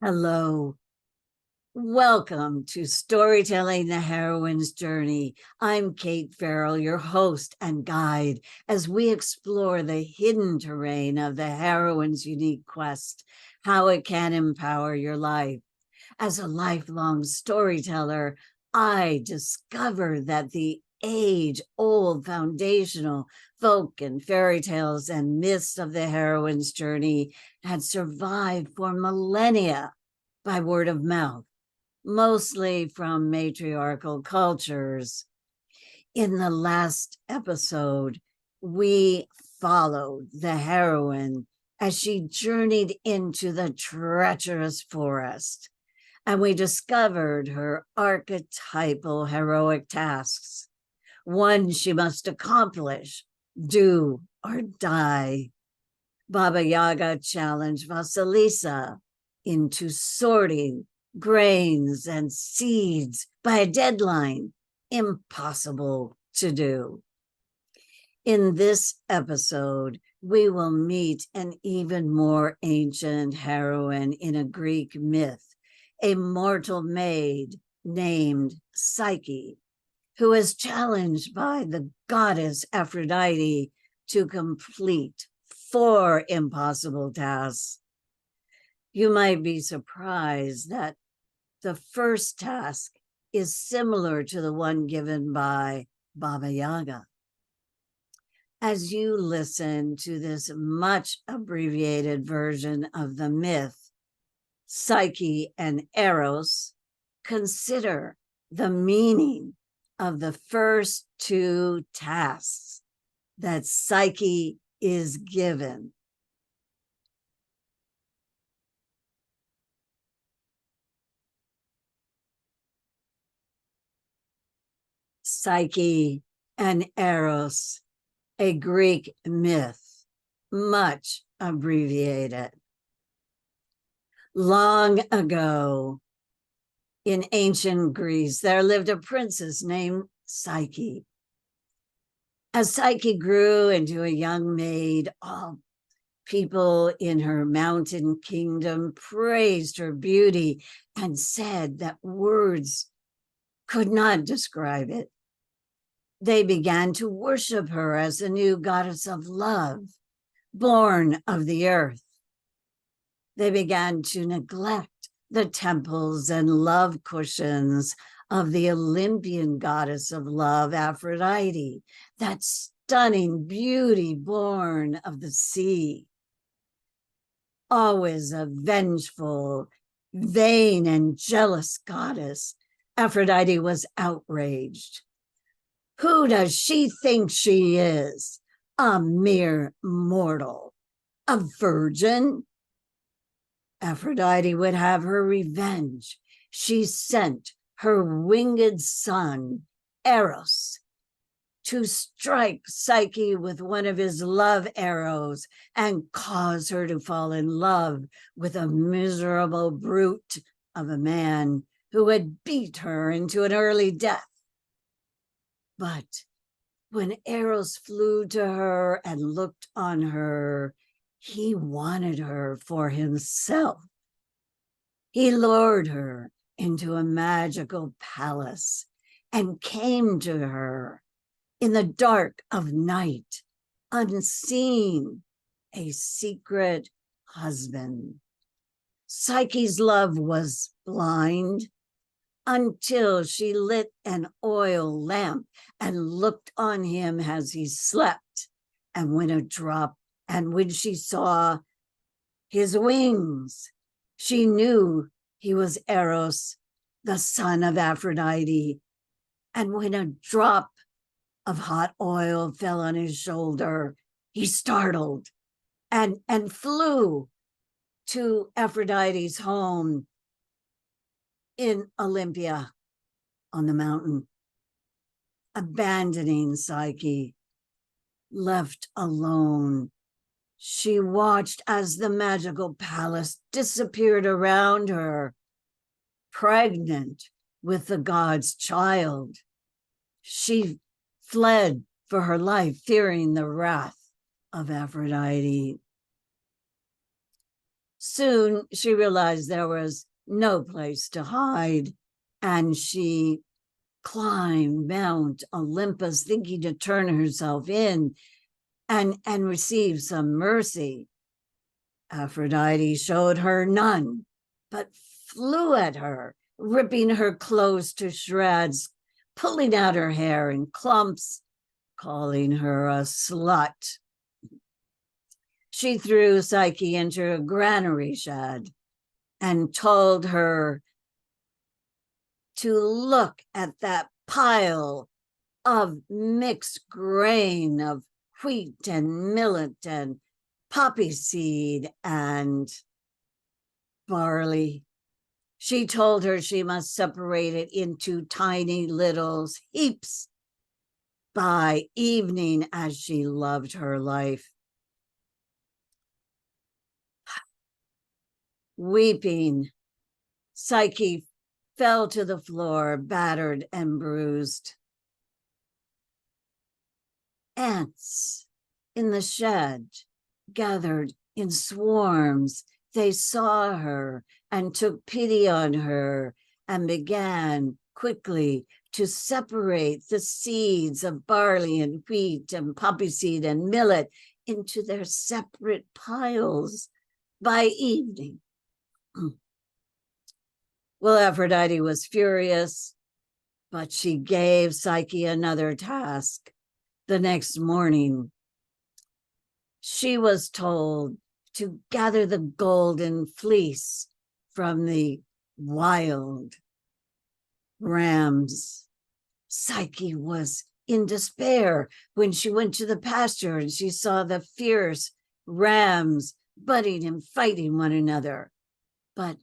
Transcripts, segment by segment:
Hello. Welcome to Storytelling the Heroine's Journey. I'm Kate Farrell, your host and guide, as we explore the hidden terrain of the heroine's unique quest, how it can empower your life. As a lifelong storyteller, I discovered that the age-old foundational folk and fairy tales and myths of the heroine's journey had survived for millennia by word of mouth, mostly from matriarchal cultures. In the last episode, we followed the heroine as she journeyed into the treacherous forest, and we discovered her archetypal heroic tasks, one she must accomplish, do or die. Baba Yaga challenged Vasilisa into sorting grains and seeds by a deadline impossible to do. In this episode, we will meet an even more ancient heroine in a Greek myth, a mortal maid named Psyche, who is challenged by the goddess Aphrodite to complete 4 impossible tasks. You might be surprised that the first task is similar to the one given by Baba Yaga. As you listen to this much abbreviated version of the myth, Psyche and Eros, consider the meaning of the first 2 tasks that Psyche is given. Psyche and Eros, a Greek myth, much abbreviated. Long ago, in ancient Greece, there lived a princess named Psyche. As Psyche grew into a young maid, all people in her mountain kingdom praised her beauty and said that words could not describe it. They began to worship her as the new goddess of love, born of the earth. They began to neglect the temples and love cushions of the Olympian goddess of love, Aphrodite, that stunning beauty born of the sea. Always a vengeful, vain, and jealous goddess, Aphrodite was outraged. Who does she think she is? A mere mortal, a virgin? Aphrodite would have her revenge. She sent her winged son, Eros, to strike Psyche with one of his love arrows and cause her to fall in love with a miserable brute of a man who had beat her into an early death. But when Eros flew to her and looked on her, he wanted her for himself. He lured her into a magical palace and came to her in the dark of night, unseen, a secret husband. Psyche's love was blind until she lit an oil lamp and looked on him as he slept. And when she saw his wings, she knew he was Eros, the son of Aphrodite. And when a drop of hot oil fell on his shoulder, he startled and flew to Aphrodite's home in Olympia on the mountain. Abandoning Psyche, left alone, she watched as the magical palace disappeared around her, pregnant with the god's child. She fled for her life, fearing the wrath of Aphrodite. Soon she realized there was no place to hide, and she climbed Mount Olympus, thinking to turn herself in and receive some mercy. Aphrodite showed her none, but flew at her, ripping her clothes to shreds, pulling out her hair in clumps, calling her a slut. She threw Psyche into a granary shed and told her to look at that pile of mixed grain of wheat and millet and poppy seed and barley. She told her she must separate it into tiny little heaps by evening, as she loved her life. Weeping, Psyche fell to the floor, battered and bruised. Ants in the shed gathered in swarms. They saw her and took pity on her and began quickly to separate the seeds of barley and wheat and poppy seed and millet into their separate piles by evening. Well, Aphrodite was furious, but she gave Psyche another task. The next morning, she was told to gather the golden fleece from the wild rams. Psyche was in despair when she went to the pasture and she saw the fierce rams butting and fighting one another. But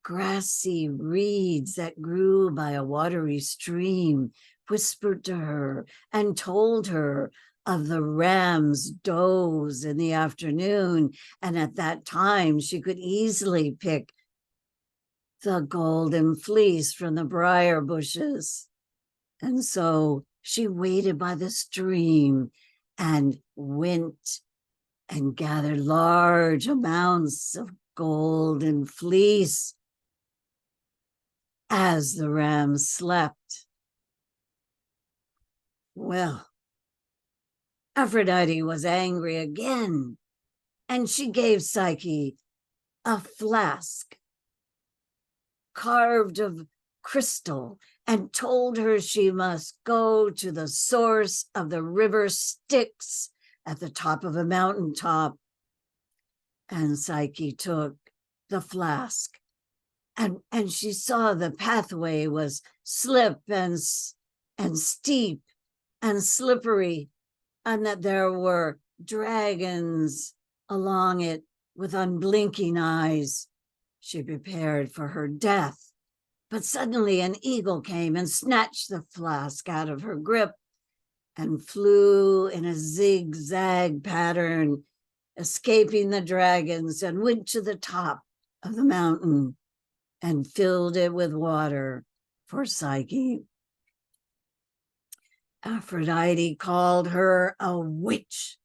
grassy reeds that grew by a watery stream whispered to her and told her of the ram's does in the afternoon. And at that time, she could easily pick the golden fleece from the briar bushes. And so she waited by the stream and went and gathered large amounts of golden fleece as the rams slept. Well, Aphrodite was angry again, and she gave Psyche a flask carved of crystal and told her she must go to the source of the river Styx at the top of a mountaintop. And Psyche took the flask, and she saw the pathway was slip and steep and slippery, and that there were dragons along it with unblinking eyes. She prepared for her death, but suddenly an eagle came and snatched the flask out of her grip and flew in a zigzag pattern, escaping the dragons, and went to the top of the mountain and filled it with water for Psyche. Aphrodite called her a witch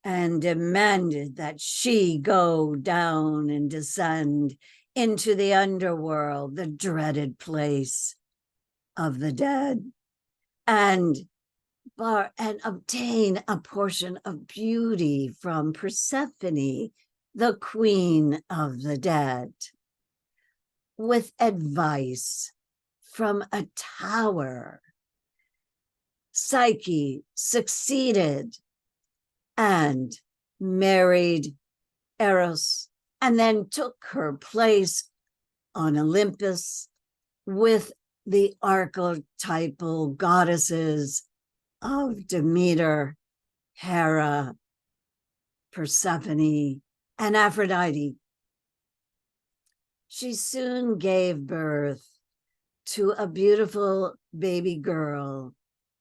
and demanded that she go down and descend into the underworld, the dreaded place of the dead, and obtain a portion of beauty from Persephone, the queen of the dead, with advice from a tower. Psyche succeeded and married Eros, and then took her place on Olympus with the archetypal goddesses of Demeter, Hera, Persephone, and Aphrodite. She soon gave birth to a beautiful baby girl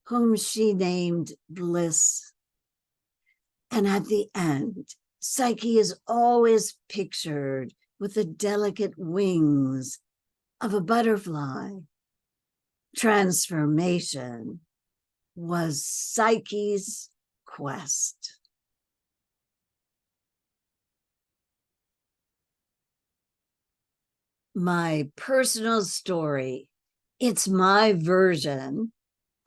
whom she named Bliss. And at the end, Psyche is always pictured with the delicate wings of a butterfly. Transformation was Psyche's quest. my personal story. It's my version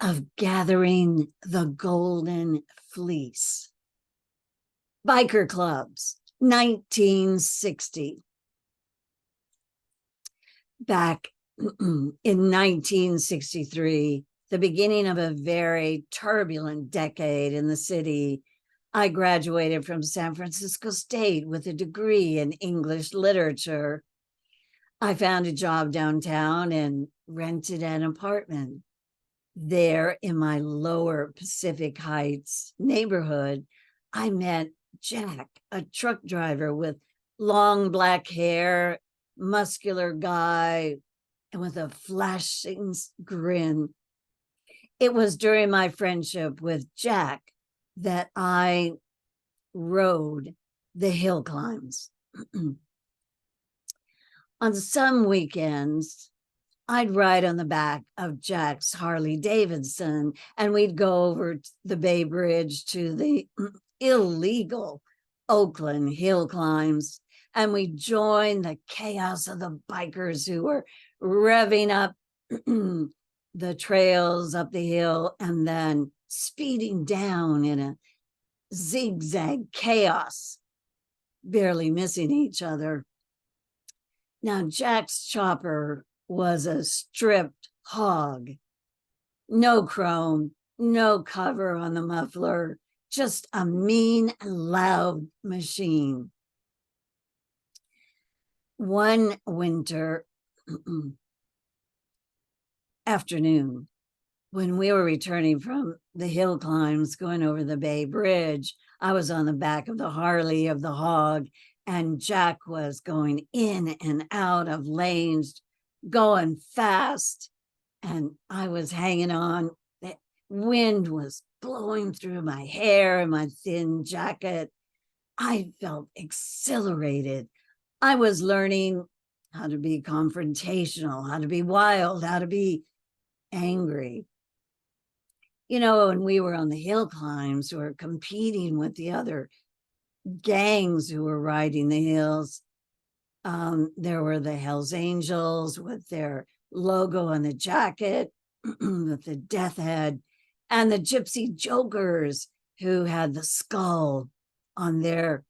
of gathering the golden fleece. Biker clubs, 1960. Back in 1963, the beginning of a very turbulent decade in the city, I graduated from San Francisco State with a degree in English literature. I found a job downtown and rented an apartment. There in my lower Pacific Heights neighborhood, I met Jack, a truck driver with long black hair, muscular guy, and with a flashing grin. It was during my friendship with Jack that I rode the hill climbs. On some weekends, I'd ride on the back of Jack's Harley Davidson, and we'd go over the Bay Bridge to the illegal Oakland hill climbs, and we joined the chaos of the bikers who were revving up the trails up the hill and then speeding down in a zigzag chaos, barely missing each other. Now, Jack's chopper was a stripped hog. No chrome, no cover on the muffler, just a mean, loud machine. One winter afternoon, when we were returning from the hill climbs going over the Bay Bridge, I was on the back of the Harley of the hog, and Jack was going in and out of lanes, going fast, and I was hanging on. The wind was blowing through my hair and my thin jacket. I felt exhilarated. I was learning how to be confrontational, how to be wild, how to be angry. You know, when we were on the hill climbs, we were competing with the other gangs who were riding the hills. There were the Hells Angels with their logo on the jacket, with the death head, and the Gypsy Jokers who had the skull on their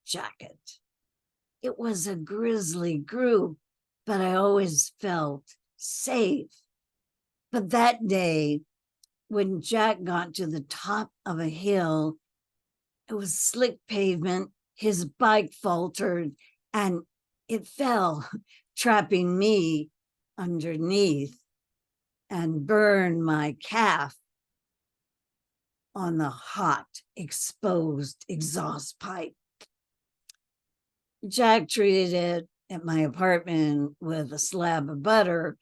jacket. It was a grisly group, but I always felt safe. But that day, when Jack got to the top of a hill, it was slick pavement, his bike faltered, and it fell, trapping me underneath and burned my calf on the hot, exposed exhaust pipe. Jack treated it at my apartment with a slab of butter,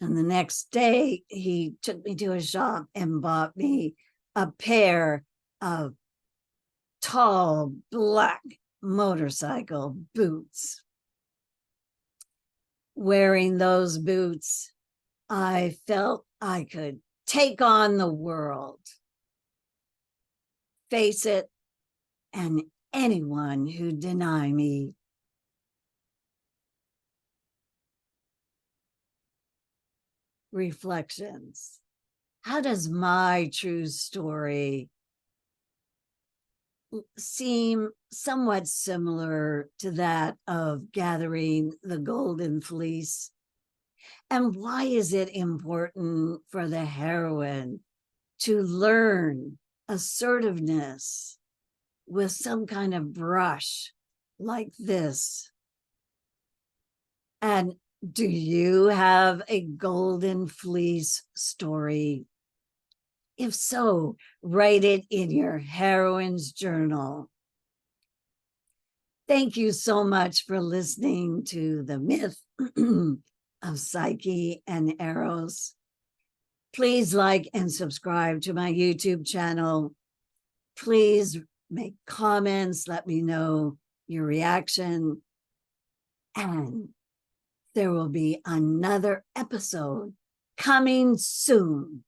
and the next day he took me to a shop and bought me a pair of tall black motorcycle boots. Wearing those boots, I felt I could take on the world, face it, and anyone who deny me. Reflections. How does my true story seem somewhat similar to that of gathering the golden fleece? And why is it important for the heroine to learn assertiveness with some kind of brush like this? And do you have a golden fleece story? If so, write it in your heroine's journal. Thank you so much for listening to the myth of Psyche and Eros. Please like and subscribe to my YouTube channel. Please make comments, let me know your reaction. And there will be another episode coming soon.